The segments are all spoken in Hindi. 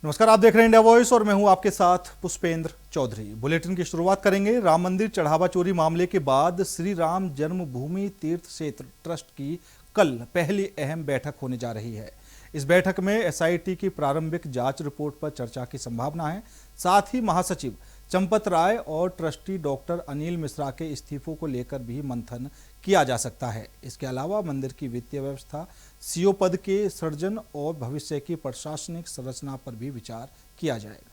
नमस्कार, आप देख रहे हैं इंडिया वॉइस और मैं हूं आपके साथ पुष्पेंद्र चौधरी। बुलेटिन की शुरुआत करेंगे। राम मंदिर चढ़ावा चोरी मामले के बाद श्री राम जन्मभूमि तीर्थ क्षेत्र ट्रस्ट की कल पहली अहम बैठक होने जा रही है। इस बैठक में एसआईटी की प्रारंभिक जांच रिपोर्ट पर चर्चा की संभावना है। साथ ही महासचिव चंपत राय और ट्रस्टी डॉक्टर अनिल मिश्रा के इस्तीफों को लेकर भी मंथन किया जा सकता है। इसके अलावा मंदिर की वित्तीय व्यवस्था, सीओ पद के सृजन और भविष्य की प्रशासनिक संरचना पर भी विचार किया जाएगा।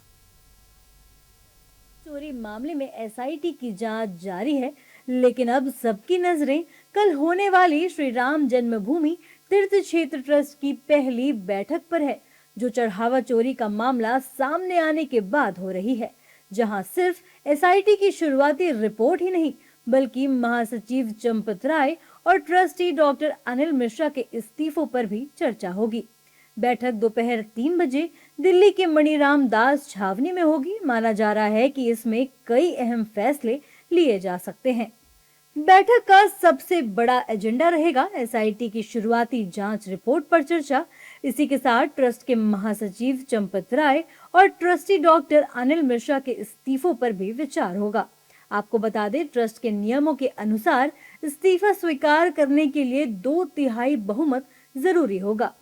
चोरी मामले में एसआईटी की जांच जारी है, लेकिन अब सबकी नजरें कल होने वाली श्री राम जन्मभूमि तीर्थ क्षेत्र ट्रस्ट की पहली बैठक पर है, जो चढ़ावा चोरी का मामला सामने आने के बाद हो रही है, जहां सिर्फ एसआईटी की शुरुआती रिपोर्ट ही नहीं बल्कि महासचिव चंपत राय और ट्रस्टी डॉक्टर अनिल मिश्रा के इस्तीफों पर भी चर्चा होगी। बैठक दोपहर 3 बजे दिल्ली के मणिराम दास छावनी में होगी। माना जा रहा है कि इसमें कई अहम फैसले लिए जा सकते हैं। बैठक का सबसे बड़ा एजेंडा रहेगा एसआईटी की शुरुआती जांच रिपोर्ट पर चर्चा। इसी के साथ ट्रस्ट के महासचिव चंपत राय और ट्रस्टी डॉक्टर अनिल मिश्रा के इस्तीफों पर भी विचार होगा। आपको बता दें, ट्रस्ट के नियमों के अनुसार इस्तीफा स्वीकार करने के लिए 2/3 बहुमत जरूरी होगा।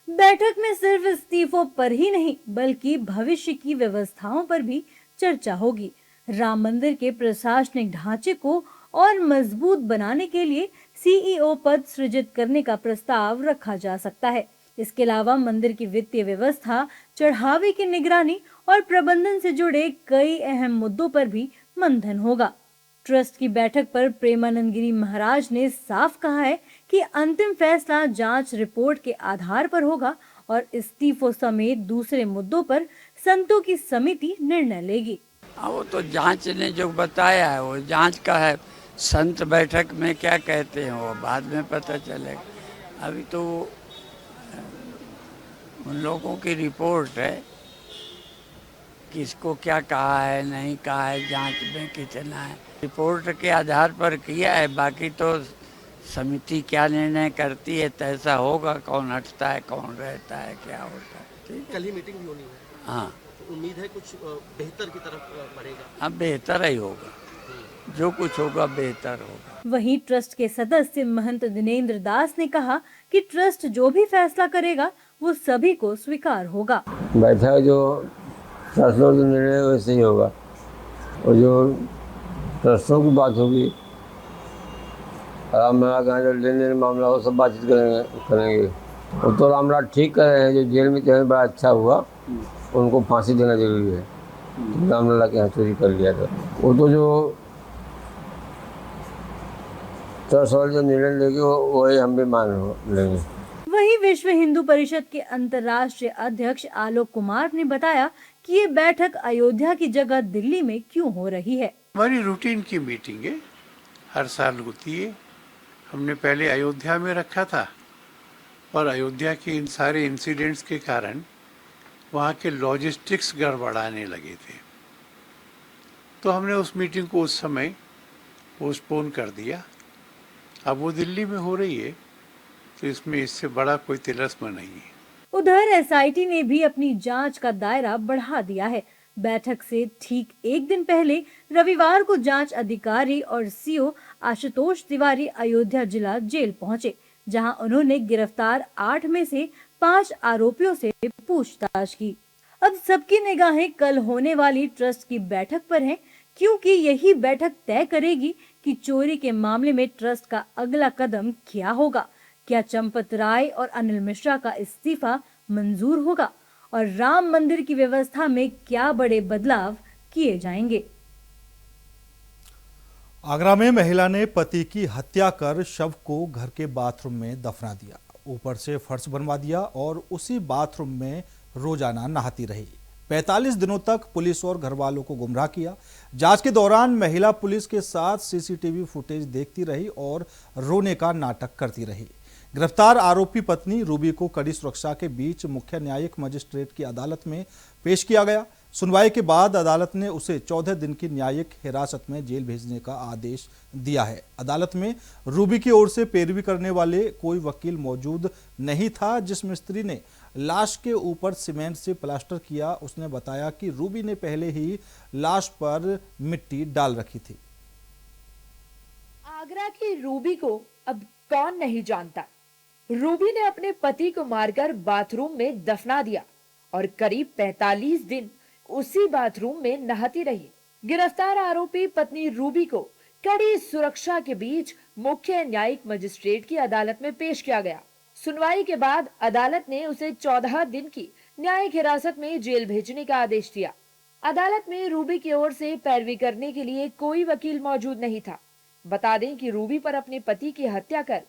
बैठक में सिर्फ इस्तीफों पर ही नहीं बल्कि भविष्य की व्यवस्थाओं पर भी चर्चा होगी। राम मंदिर के प्रशासनिक ढांचे को और मजबूत बनाने के लिए सीईओ पद सृजित करने का प्रस्ताव रखा जा सकता है। इसके अलावा मंदिर की वित्तीय व्यवस्था, चढ़ावे की निगरानी और प्रबंधन से जुड़े कई अहम मुद्दों पर भी मंथन होगा। ट्रस्ट की बैठक पर प्रेमानंद गिरी महाराज ने साफ कहा है कि अंतिम फैसला जांच रिपोर्ट के आधार पर होगा और इस्तीफों समेत दूसरे मुद्दों पर संतों की समिति निर्णय लेगी। वो तो जांच ने जो बताया है वो जांच का है। संत बैठक में क्या कहते हैं वो बाद में पता चलेगा। अभी तो उन लोगों की रिपोर्ट है, किसको क्या कहा है नहीं कहा है, जांच में कितना है, रिपोर्ट के आधार पर किया है। बाकी तो समिति क्या निर्णय करती है तैसा होगा, कौन हटता है कौन रहता है क्या होता है। ठीक, कल ही मीटिंग भी होनी है। हाँ, तो उम्मीद है कुछ बेहतर की तरफ बढ़ेगा। अब बेहतर ही होगा, जो कुछ होगा बेहतर होगा। वहीं ट्रस्ट के सदस्य महंत दिनेंद्र दास ने कहा कि ट्रस्ट जो भी फैसला करेगा वो सभी को स्वीकार होगा। बैठक जो ट्रस्टों का निर्णय वैसे ही होगा और जो ट्रस्टों की बात होगी, रामलला का जो लेन देन मामला हो सब बातचीत करेंगे। वो तो रामलला ठीक कर रहे हैं, जो जेल में चले बड़ा अच्छा हुआ, उनको फांसी देना जरूरी है। रामलला के यहाँ चोरी कर लिया था, वो तो जो ट्रस्ट वाले जो निर्णय लेंगे वही हम भी मान लेंगे। वहीं विश्व हिंदू परिषद के अंतर्राष्ट्रीय अध्यक्ष आलोक कुमार ने बताया कि ये बैठक अयोध्या की जगह दिल्ली में क्यों हो रही है। हमारी रूटीन की मीटिंग है, हर साल होती है। हमने पहले अयोध्या में रखा था और अयोध्या के इन सारे इंसिडेंट्स के कारण वहाँ के लॉजिस्टिक्स गड़बड़ाने लगे थे, तो हमने उस मीटिंग को उस समय पोस्टपोन कर दिया। अब वो दिल्ली में हो रही है, तो इसमें इससे बड़ा कोई तिलस्म नहीं है। उधर एसआईटी ने भी अपनी जांच का दायरा बढ़ा दिया है। बैठक से ठीक एक दिन पहले रविवार को जांच अधिकारी और सीओ आशुतोष तिवारी अयोध्या जिला जेल पहुंचे, जहां उन्होंने गिरफ्तार 8 में से 5 आरोपियों से पूछताछ की। अब सबकी निगाहें कल होने वाली ट्रस्ट की बैठक पर हैं, क्योंकि यही बैठक तय करेगी कि चोरी के मामले में ट्रस्ट का अगला कदम क्या होगा। क्या चंपत राय और अनिल मिश्रा का इस्तीफा मंजूर होगा और राम मंदिर की व्यवस्था में क्या बड़े बदलाव किए जाएंगे। आगरा में महिला ने पति की हत्या कर शव को घर के बाथरूम में दफना दिया, ऊपर से फर्श बनवा दिया और उसी बाथरूम में रोजाना नहाती रही। 45 दिनों तक पुलिस और घर वालों को गुमराह किया। जांच के दौरान महिला पुलिस के साथ सीसीटीवी फुटेज देखती रही और रोने का नाटक करती रही। गिरफ्तार आरोपी पत्नी रूबी को कड़ी सुरक्षा के बीच मुख्य न्यायिक मजिस्ट्रेट की अदालत में पेश किया गया। सुनवाई के बाद अदालत ने उसे 14 दिन की न्यायिक हिरासत में जेल भेजने का आदेश दिया है। अदालत में रूबी की ओर से पैरवी करने वाले कोई वकील मौजूद नहीं था। जिस मिस्त्री ने लाश के ऊपर सीमेंट से प्लास्टर किया, उसने बताया कि रूबी ने पहले ही लाश पर मिट्टी डाल रखी थी। आगरा की रूबी को अब कौन नहीं जानता। रूबी ने अपने पति को मारकर बाथरूम में दफना दिया और करीब 45 दिन उसी बाथरूम में नहाती रही। गिरफ्तार आरोपी पत्नी रूबी को कड़ी सुरक्षा के बीच मुख्य न्यायिक मजिस्ट्रेट की अदालत में पेश किया गया। सुनवाई के बाद अदालत ने उसे 14 दिन की न्यायिक हिरासत में जेल भेजने का आदेश दिया। अदालत में रूबी की ओर से पैरवी करने के लिए कोई वकील मौजूद नहीं था। बता दें कि रूबी पर अपने पति की हत्या कर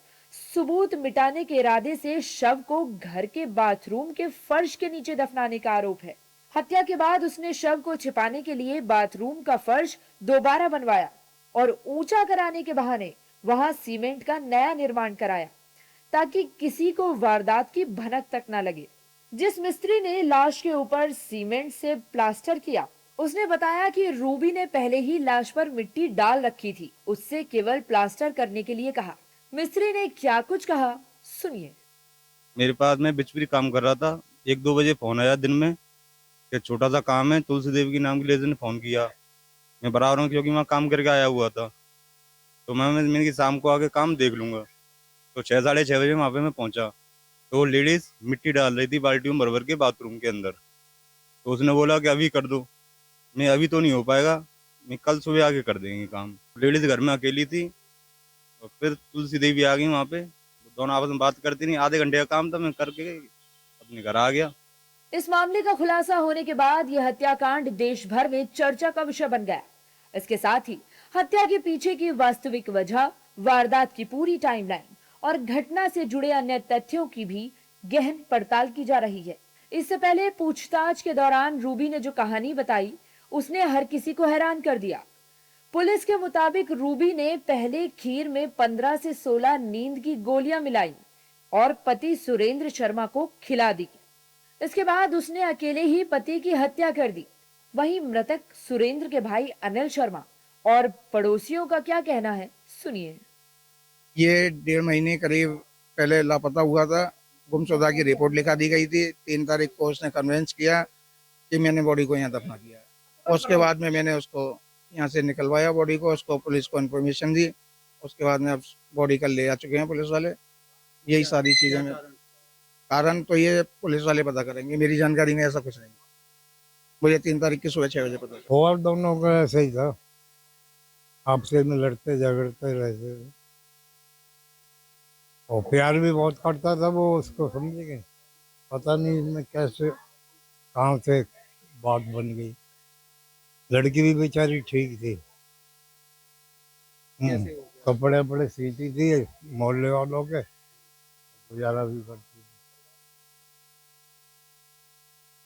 सबूत मिटाने के इरादे से शव को घर के बाथरूम के फर्श के नीचे दफनाने का आरोप है। हत्या के बाद उसने शव को छिपाने के लिए बाथरूम का फर्श दोबारा बनवाया और ऊंचा कराने के बहाने वहां सीमेंट का नया निर्माण कराया ताकि किसी को वारदात की भनक तक न लगे। जिस मिस्त्री ने लाश के ऊपर सीमेंट से प्लास्टर किया, उसने बताया कि रूबी ने पहले ही लाश पर मिट्टी डाल रखी थी, उससे केवल प्लास्टर करने के लिए कहा। मिस्त्री ने क्या कुछ कहा, सुनिए। मेरे पास मैं बिचपरी काम कर रहा था। 1-2 बजे फोन आया दिन में कि छोटा सा काम है, तुलसी देवी की नाम की लेडी ने फोन किया। मैं बराबर हूँ क्योंकि वहाँ काम करके आया हुआ था, तो मैंने कि शाम को आके काम देख लूंगा। तो 6, साढ़े 6 बजे वहाँ पे मैं पहुंचा तो वो लेडीज मिट्टी डाल रही थी बाल्टी में भर के बाथरूम के अंदर। तो उसने बोला कि अभी कर दो। मैं अभी तो नहीं हो पाएगा, मैं कल सुबह आके कर देंगे काम। लेडीज घर में अकेली थी और फिर तुलसी देवी आ गई वहाँ पे, दोनों आपस में बात करती नहीं। आधे घंटे का काम था, मैं करके अपने घर आ गया। इस मामले का खुलासा होने के बाद यह हत्याकांड देश भर में चर्चा का विषय बन गया। इसके साथ ही हत्या के पीछे की वास्तविक वजह, वारदात की पूरी टाइमलाइन और घटना से जुड़े अन्य तथ्यों की भी गहन पड़ताल की जा रही है। इससे पहले पूछताछ के दौरान रूबी ने जो कहानी बताई, उसने हर किसी को हैरान कर दिया। पुलिस के मुताबिक रूबी ने पहले खीर में 15 से 16 नींद की गोलियां मिलाई और पति सुरेंद्र शर्मा को खिला दी। इसके बाद उसने अकेले ही पति की हत्या कर दी। वहीं मृतक सुरेंद्र के भाई अनिल शर्मा और पड़ोसियों का क्या कहना है, सुनिए। ये 1.5 महीने करीब पहले लापता हुआ था। गुमशुदा की रिपोर्ट लिखा दी गई थी। 3 तारीख को उसने कन्वेंस किया कि मैंने बॉडी को यहाँ दफना किया। उसके बाद में मैंने उसको यहाँ से निकलवाया बॉडी को, उसको पुलिस को इन्फॉर्मेशन दी। उसके बाद में अब बॉडी कल ले आ चुके हैं पुलिस वाले। यही सारी चीजें में कारण तो ये पुलिस वाले पता करेंगे, मेरी जानकारी में ऐसा कुछ नहीं। मुझे 3 तारीख की सुबह 6 बजे पता चला। और दोनों का ऐसे ही था, आपसे में लड़ते झगड़ते रहते थे और प्यार भी बहुत करता था वो उसको, समझेंगे। पता नहीं इसमें कैसे कहाँ से बात बन गई। लड़की भी बेचारी ठीक थी, कपड़े वपड़े सीती थी मोहल्ले वालों के, गुजारा भी करती थी।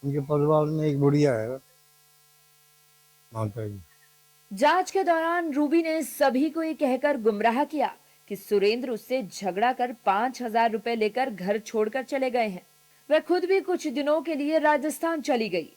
उनके परिवार में एक बुढ़िया है, माता जी। जांच के दौरान रूबी ने सभी को ये कहकर गुमराह किया कि सुरेंद्र उससे झगड़ा कर 5,000 रुपए लेकर घर छोड़कर चले गए हैं। वह खुद भी कुछ दिनों के लिए राजस्थान चली गई।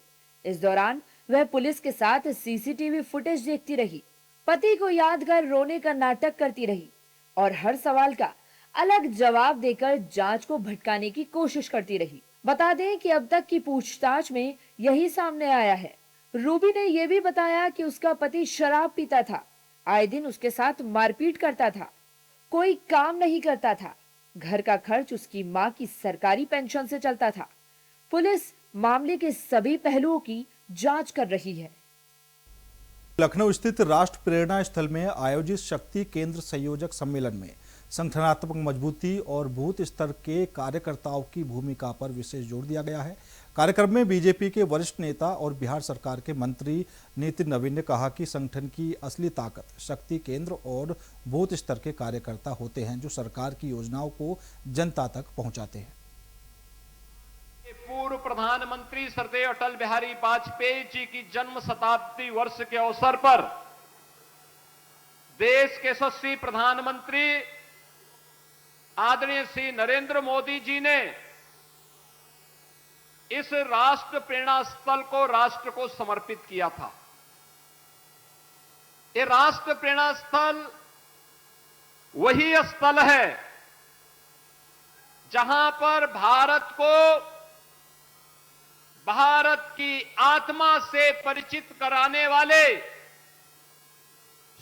इस दौरान वह पुलिस के साथ सीसीटीवी फुटेज देखती रही, पति को याद कर रोने का नाटक करती रही और हर सवाल का अलग जवाब देकर जांच को भटकाने की कोशिश करती रही। बता दें कि अब तक की पूछताछ में यही सामने आया है। रूबी ने यह भी बताया कि उसका पति शराब पीता था, आए दिन उसके साथ मारपीट करता था, कोई काम नहीं करता था, घर का खर्च उसकी मां की सरकारी पेंशन से चलता था। पुलिस मामले के सभी पहलुओं की जांच कर रही है। लखनऊ स्थित राष्ट्र प्रेरणा स्थल में आयोजित शक्ति केंद्र संयोजक सम्मेलन में संगठनात्मक मजबूती और बूथ स्तर के कार्यकर्ताओं की भूमिका पर विशेष जोर दिया गया है। कार्यक्रम में बीजेपी के वरिष्ठ नेता और बिहार सरकार के मंत्री नितिन नवीन ने कहा कि संगठन की असली ताकत शक्ति केंद्र और बूथ स्तर के कार्यकर्ता होते हैं, जो सरकार की योजनाओं को जनता तक पहुंचाते हैं। पूर्व प्रधानमंत्री श्रद्धेय अटल बिहारी वाजपेयी जी की जन्म शताब्दी वर्ष के अवसर पर देश के यशस्वी प्रधानमंत्री आदरणीय श्री नरेंद्र मोदी जी ने इस राष्ट्र प्रेरणा स्थल को राष्ट्र को समर्पित किया था। ये राष्ट्र प्रेरणा स्थल वही स्थल है जहां पर भारत को भारत की आत्मा से परिचित कराने वाले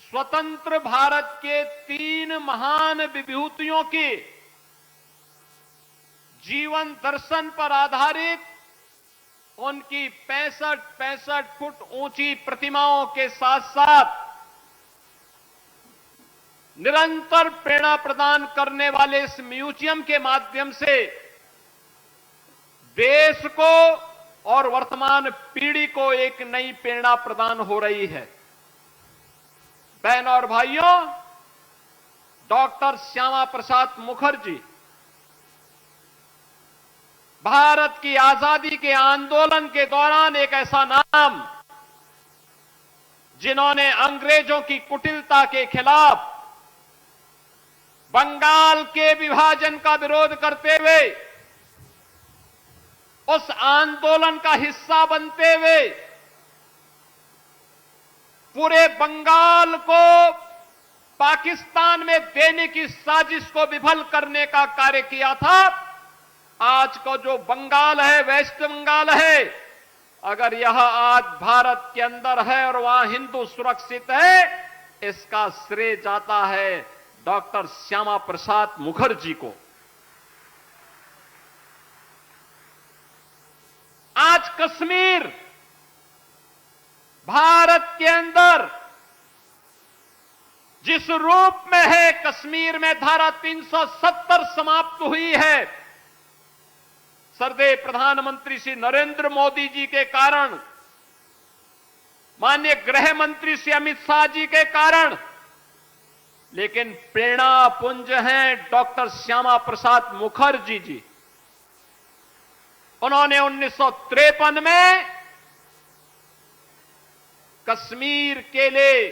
स्वतंत्र भारत के 3 महान विभूतियों की जीवन दर्शन पर आधारित उनकी 65 फुट ऊंची प्रतिमाओं के साथ साथ निरंतर प्रेरणा प्रदान करने वाले इस म्यूजियम के माध्यम से देश को और वर्तमान पीढ़ी को एक नई प्रेरणा प्रदान हो रही है। बहनों और भाइयों, डॉक्टर श्यामा प्रसाद मुखर्जी भारत की आजादी के आंदोलन के दौरान एक ऐसा नाम जिन्होंने अंग्रेजों की कुटिलता के खिलाफ बंगाल के विभाजन का विरोध करते हुए उस आंदोलन का हिस्सा बनते हुए पूरे बंगाल को पाकिस्तान में देने की साजिश को विफल करने का कार्य किया था। आज का जो बंगाल है, वेस्ट बंगाल है, अगर यह आज भारत के अंदर है और वहां हिंदू सुरक्षित है, इसका श्रेय जाता है डॉक्टर श्यामा प्रसाद मुखर्जी को। आज कश्मीर भारत के अंदर जिस रूप में है, कश्मीर में धारा 370 समाप्त हुई है। श्रद्धेय प्रधानमंत्री श्री नरेंद्र मोदी जी के कारण, माननीय गृह मंत्री श्री अमित शाह जी के कारण, लेकिन प्रेरणा पुंज हैं डॉक्टर श्यामा प्रसाद मुखर्जी जी। उन्होंने 1953 में कश्मीर के लिए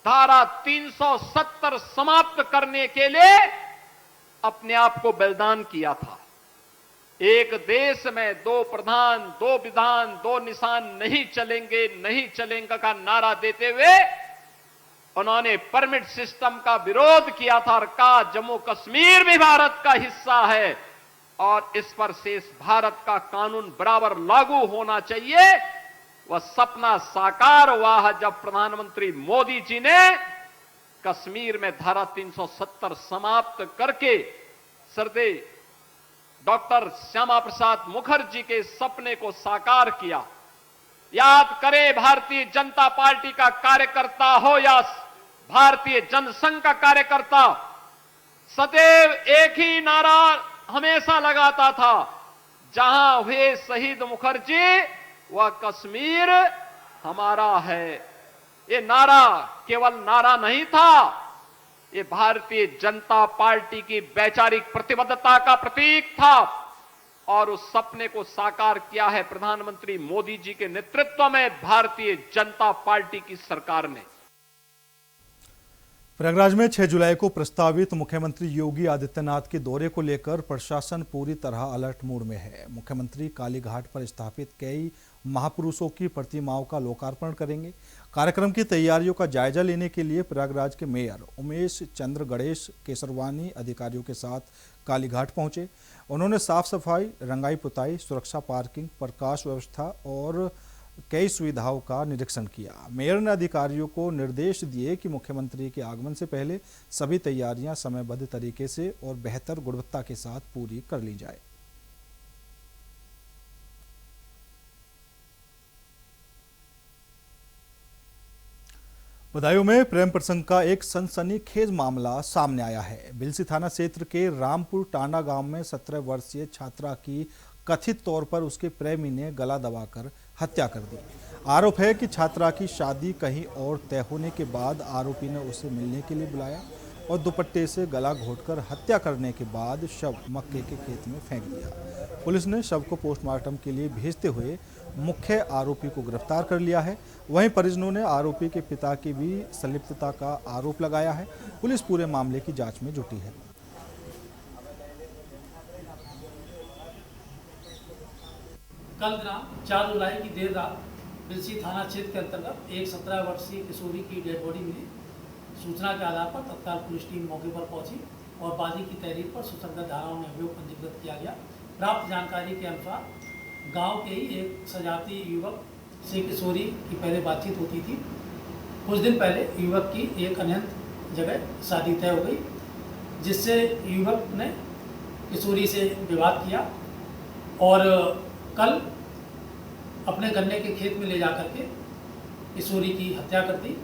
धारा 370 समाप्त करने के लिए अपने आप को बलिदान किया था। एक देश में 2 प्रधान, 2 विधान, 2 निशान नहीं चलेंगे का नारा देते हुए उन्होंने परमिट सिस्टम का विरोध किया था और कहा जम्मू कश्मीर भी भारत का हिस्सा है और इस पर शेष भारत का कानून बराबर लागू होना चाहिए। वह सपना साकार हुआ है जब प्रधानमंत्री मोदी जी ने कश्मीर में धारा 370 समाप्त करके श्रद्धेय डॉक्टर श्यामा प्रसाद मुखर्जी के सपने को साकार किया। याद करें, भारतीय जनता पार्टी का कार्यकर्ता हो या भारतीय जनसंघ का कार्यकर्ता, सदैव एक ही नारा हमेशा लगाता था, जहां हुए शहीद मुखर्जी वह कश्मीर हमारा है। ये नारा केवल नारा नहीं था, ये भारतीय जनता पार्टी की वैचारिक प्रतिबद्धता का प्रतीक था और उस सपने को साकार किया है प्रधानमंत्री मोदी जी के नेतृत्व में भारतीय जनता पार्टी की सरकार ने। प्रयागराज में 6 जुलाई को प्रस्तावित मुख्यमंत्री योगी आदित्यनाथ के दौरे को लेकर प्रशासन पूरी तरह अलर्ट मोड में है। मुख्यमंत्री कालीघाट पर स्थापित कई महापुरुषों की प्रतिमाओं का लोकार्पण करेंगे। कार्यक्रम की तैयारियों का जायजा लेने के लिए प्रयागराज के मेयर उमेश चंद्र गणेश केसरवानी अधिकारियों के साथ कालीघाट पहुंचे। उन्होंने साफ सफाई, रंगाई पुताई, सुरक्षा, पार्किंग, प्रकाश व्यवस्था और कई सुविधाओं का निरीक्षण किया। मेयर ने अधिकारियों को निर्देश दिए कि मुख्यमंत्री के आगमन से पहले सभी तैयारियां समयबद्ध तरीके से और बेहतर गुणवत्ता के साथ पूरी कर ली जाए। बदायूं में प्रेम प्रसंग का एक सनसनीखेज मामला सामने आया है। बिलसी थाना क्षेत्र के रामपुर टांडा गांव में 17 वर्षीय छात्रा की कथित तौर पर उसके प्रेमी ने गला दबाकर हत्या कर दी। आरोप है कि छात्रा की शादी कहीं और तय होने के बाद आरोपी ने उसे मिलने के लिए बुलाया और दुपट्टे से गला घोंटकर हत्या करने के बाद शव मक्के के खेत में फेंक दिया। पुलिस ने शव को पोस्टमार्टम के लिए भेजते हुए मुख्य आरोपी को गिरफ्तार कर लिया है। वहीं परिजनों ने आरोपी के पिता की भी संलिप्तता का आरोप लगाया है। पुलिस पूरे मामले की जांच में जुटी है। कल दिनांक 4 जुलाई की देर रात बिलसी थाना क्षेत्र के अंतर्गत एक 17 वर्षीय किशोरी की डेड बॉडी मिली। सूचना के आधार पर तत्काल पुलिस टीम मौके पर पहुंची और बाजी की तहरीर पर सुसंगत धाराओं में अभियोग पंजीकृत किया गया। प्राप्त जानकारी के अनुसार गांव के ही एक सजाती युवक से किशोरी की पहले बातचीत होती थी। कुछ दिन पहले युवक की एक अनंत जगह शादी तय हो गई, जिससे युवक ने किशोरी से विवाद किया और कल अपने गन्ने के खेत में ले जाकर के किशोरी की हत्या कर दी।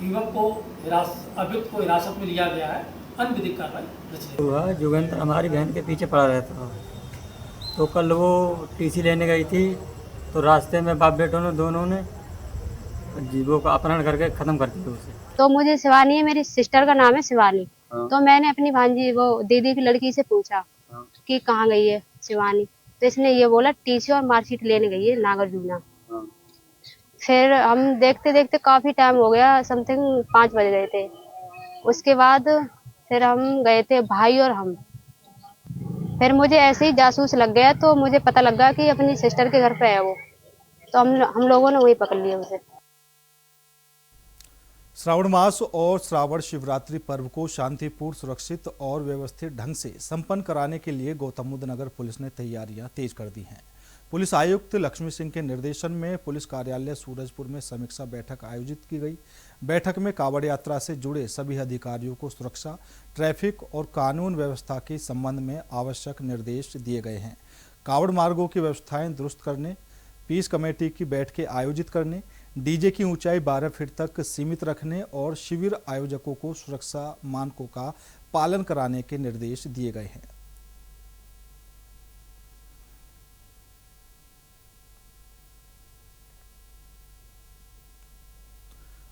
युवक को अभियुक्त को हिरासत में लिया गया है। अन्य विधिक कार्रवाई रच ली हुआ। जोगेंद्र हमारी बहन के पीछे पड़ा रहता था, तो कल वो टीसी लेने गई थी, तो रास्ते में बाप बेटों ने दोनों ने जीवों का अपहरण करके खत्म कर दिया उसे। तो मुझे शिवानी है, मेरी सिस्टर का नाम है शिवानी। तो मैंने अपनी भांजी वो दीदी की लड़की से पूछा कि कहाँ गई है शिवानी, तो इसने ये बोला टीसी और मार्कशीट लेने गई है नागार्जुना। फिर हम देखते देखते काफी टाइम हो गया, समथिंग 5 बज गए थे। उसके बाद फिर हम गए थे भाई और हम। फिर मुझे ऐसे ही जासूस लग गया, तो मुझे पता लग गया कि अपनी सिस्टर के घर पे है वो, तो हम लोगों ने वही पकड़ लिया उसे। श्रावण मास और श्रावण शिवरात्रि पर्व को शांतिपूर्ण, सुरक्षित और व्यवस्थित ढंग से संपन्न कराने के लिए गौतम बुद्ध नगर पुलिस ने तैयारियां तेज कर दी हैं। पुलिस आयुक्त लक्ष्मी सिंह के निर्देशन में पुलिस कार्यालय सूरजपुर में समीक्षा बैठक आयोजित की गई। बैठक में कांवड़ यात्रा से जुड़े सभी अधिकारियों को सुरक्षा, ट्रैफिक और कानून व्यवस्था के संबंध में आवश्यक निर्देश दिए गए हैं। कांवड़ मार्गों की व्यवस्थाएं दुरुस्त करने, पीस कमेटी की बैठकें आयोजित करने, डीजे की ऊंचाई 12 फीट तक सीमित रखने और शिविर आयोजकों को सुरक्षा मानकों का पालन कराने के निर्देश दिए गए हैं।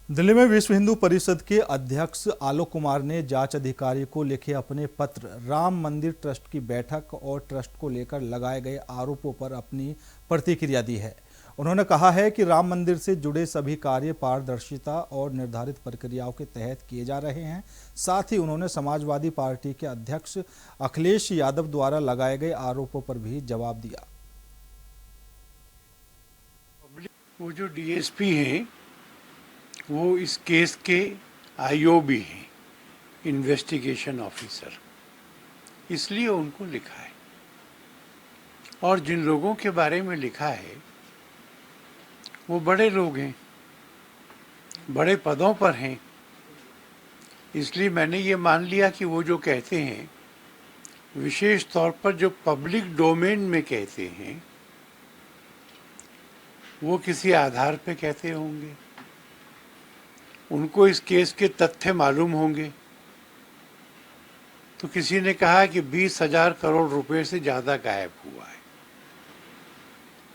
दिल्ली में विश्व हिंदू परिषद के अध्यक्ष आलोक कुमार ने जांच अधिकारी को लिखे अपने पत्र राम मंदिर ट्रस्ट की बैठक और ट्रस्ट को लेकर लगाए गए आरोपों पर अपनी प्रतिक्रिया दी है। उन्होंने कहा है कि राम मंदिर से जुड़े सभी कार्य पारदर्शिता और निर्धारित प्रक्रियाओं के तहत किए जा रहे हैं। साथ ही उन्होंने समाजवादी पार्टी के अध्यक्ष अखिलेश यादव द्वारा लगाए गए आरोपों पर भी जवाब दिया। वो जो डीएसपी हैं वो इस केस के आईओ भी हैं, इन्वेस्टिगेशन ऑफिसर, इसलिए उनको लिखा है। और जिन लोगों के बारे में लिखा है वो बड़े लोग हैं, बड़े पदों पर हैं, इसलिए मैंने ये मान लिया कि वो जो कहते हैं, विशेष तौर पर जो पब्लिक डोमेन में कहते हैं, वो किसी आधार पे कहते होंगे। उनको इस केस के तथ्य मालूम होंगे। तो किसी ने कहा कि 20,000 करोड़ रुपए से ज़्यादा गायब हुआ है।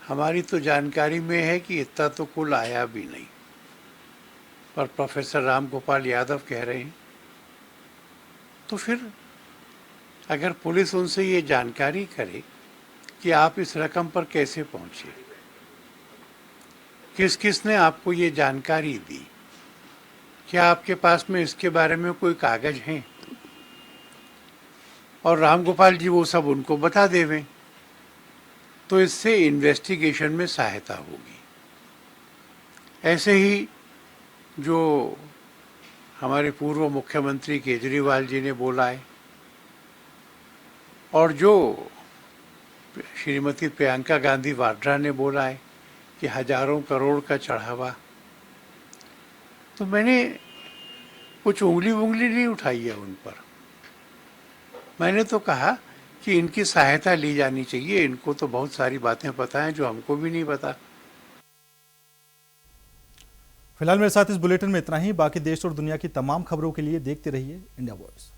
हमारी तो जानकारी में है कि इतना तो कुल आया भी नहीं, पर प्रोफेसर राम गोपाल यादव कह रहे हैं। तो फिर अगर पुलिस उनसे ये जानकारी करे कि आप इस रकम पर कैसे पहुंचे, किस किस ने आपको ये जानकारी दी, क्या आपके पास में इसके बारे में कोई कागज हैं, और राम गोपाल जी वो सब उनको बता देवें, तो इससे इन्वेस्टिगेशन में सहायता होगी। ऐसे ही जो हमारे पूर्व मुख्यमंत्री केजरीवाल जी ने बोला है और जो श्रीमती प्रियंका गांधी वाड्रा ने बोला है कि हजारों करोड़ का चढ़ावा, तो मैंने कुछ उंगली नहीं उठाई है उन पर। मैंने तो कहा कि इनकी सहायता ली जानी चाहिए, इनको तो बहुत सारी बातें पता हैं जो हमको भी नहीं पता। फिलहाल मेरे साथ इस बुलेटिन में इतना ही। बाकी देश और दुनिया की तमाम खबरों के लिए देखते रहिए इंडिया वॉइस।